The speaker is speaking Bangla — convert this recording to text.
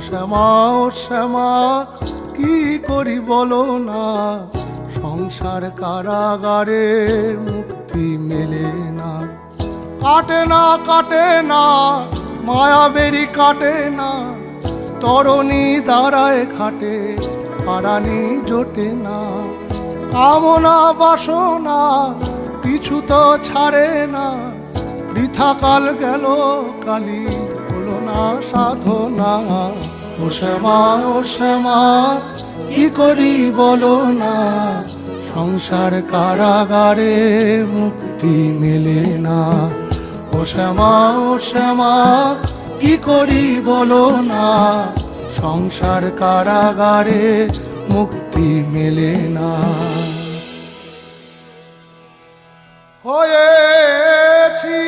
শ্যামা ও শ্যামা কি করি বলো না, সংসার কারাগারে মুক্তি মেলে না। কাটে না কাটে না মায়া বেরি কাটে না, তরণী দাঁড়ায় ঘাটে পারানি জোটে না। কামনা বাসনা পিছু তো ছাড়ে না, বৃথা কাল গেল কালি হলো না সাধনা। ও শ্যামা ও শ্যামা কি করি বলো না, সংসার কারাগারে মুক্তি মেলে না। ও শ্যামা ও শ্যামা কি করি বলো না, সংসার কারাগারে মুক্তি মেলে না। হয়েছি